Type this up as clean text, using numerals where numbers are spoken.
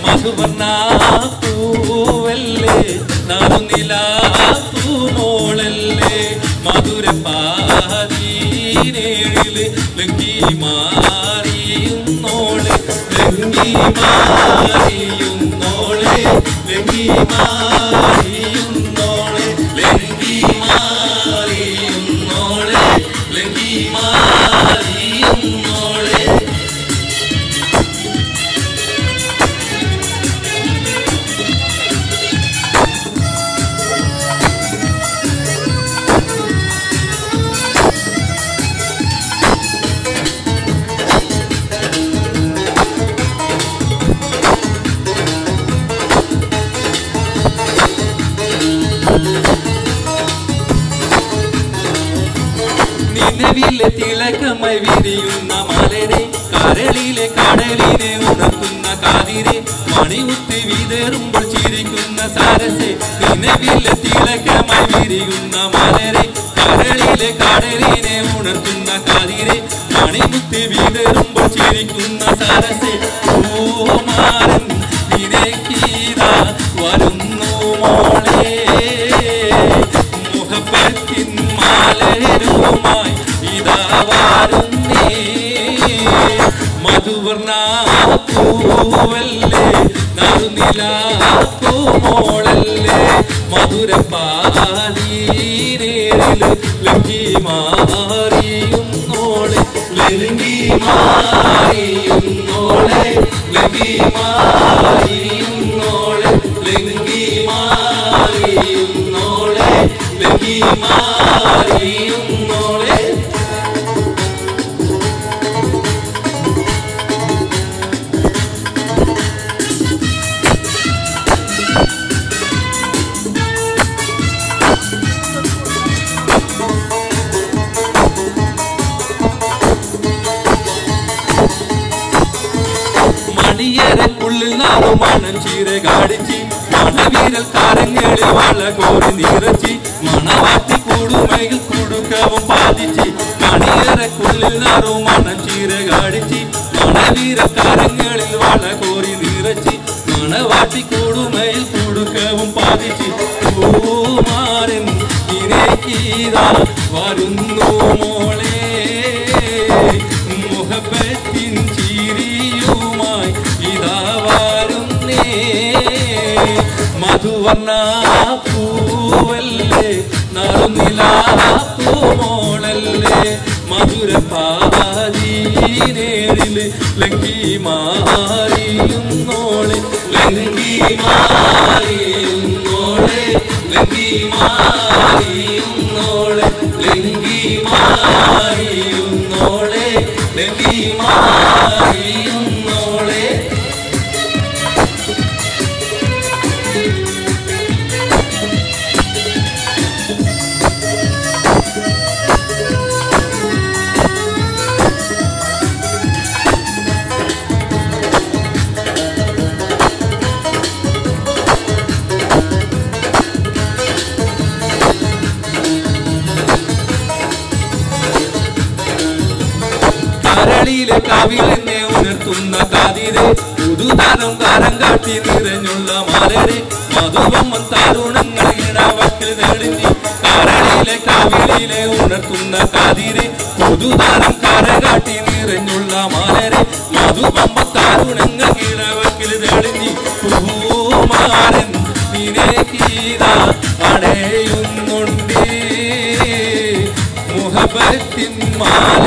മധുവർണ്ണ പൂവല്ലേ നറുനിലാപ്പൂമോളല്ലേ മധുരപ്പാതീനേഴില് ലങ്കി മാറിയുന്നോളെ ലങ്കി മാറിയുന്നോളെ ലങ്കി മാറിയുന്നോളെ ലങ്കി മാറിയുന്നോളെ ലങ്കി മാറിയുന്നോളെ നിലവിലെ തിളക്കമായി വിരിയുന്ന മലരെ കരളിലെ കടലിനെ ഉണർത്തുന്ന കാതിരെ മണിമുത്തി വിതറുമ്പോൾ ചിരിക്കുന്ന സരസെ നിലവിലെ തിളക്കമായി വിരിയുന്ന മലരെ കരളിലെ കടലിനെ ഉണർത്തുന്ന കാതിരെ മണിമുത്തി വിതറുമ്പോൾ ചിരിക്കുന്ന സരസെ ഓമാരൻ നിനക്കീതാ വരുന്നു മോളെ മുഹബത്തിൻ മാലരുമായി ഇതാ വരുന്നേ മധുവർണ്ണ പൂവല്ലേ നറുനിലാപ്പൂമോളല്ലേ മധുരപ്പാതീനേഴില് ലങ്കി മാറിയുന്നോളെ ലങ്കി മാറിയുന്നോളെ ലങ്കി മാറിയുന്നോളെ ലങ്കി മാറിയുന്നോളെ ലങ്കി മാറിയുന്നോളെ മണിയരക്കുള്ളിൽ നാളും മണം ചീരകാടിച്ച് മണവീരൽ കാരങ്ങളിൽ വള കോരി നിറച്ച് മണവാട്ടി കൂടുമയിൽ കുടുക്കവും പാതിച്ച് മണിയരക്കുള്ളിൽ നാളും മണം ചീരകാടിച്ച് മണവീരൽ കാരങ്ങളിൽ വള കോരി നിറച്ച് മണവാട്ടി കൂടുമയിൽ കുടുക്കവും പാതിച്ച് പൂമാരൻ നിനക്കീതാ വരുന്നു മോളെ മുഹബത്തിൻ ചിരിയുമായി ഇതാ വരുന്നേ മധുവർണ്ണ പൂവല്ലേ നറുനിലാപ്പൂമോളല്ലേ മധുരപ്പാതീനേഴില് ലങ്കി മാറിയുന്നോളെ ലങ്കി മാറിയുന്നോളെ ലങ്കി മാറിയുന്നോളെ ലങ്കി മാറിയുന്നോളെ ലങ്കി മാറിയുന്നോളെ കരളിലെ കവിളെന്നെ ഉണർത്തുന്ന കാതിരെ പുതുതാനം കാരം കാട്ടി നിറഞ്ഞുള്ള മലരെ മധുവമ്മൻ താരുണങ്ങൾ ഇടവക്കിൽ തെളിഞ്ഞ് കരളിലെ കവിളിലെ ഉണർത്തുന്ന കാതിരെ പുതുതാനം കാരം കാട്ടി നിറഞ്ഞുള്ള മലരെ മധുവമ്മൻ താരുണങ്ങൾ ഇടവക്കിൽ തെളിഞ്ഞ് പൂമാരൻ നിനക്കീതാ അടയുന്നുണ്ടേ മുഹബത്തിൻ മാല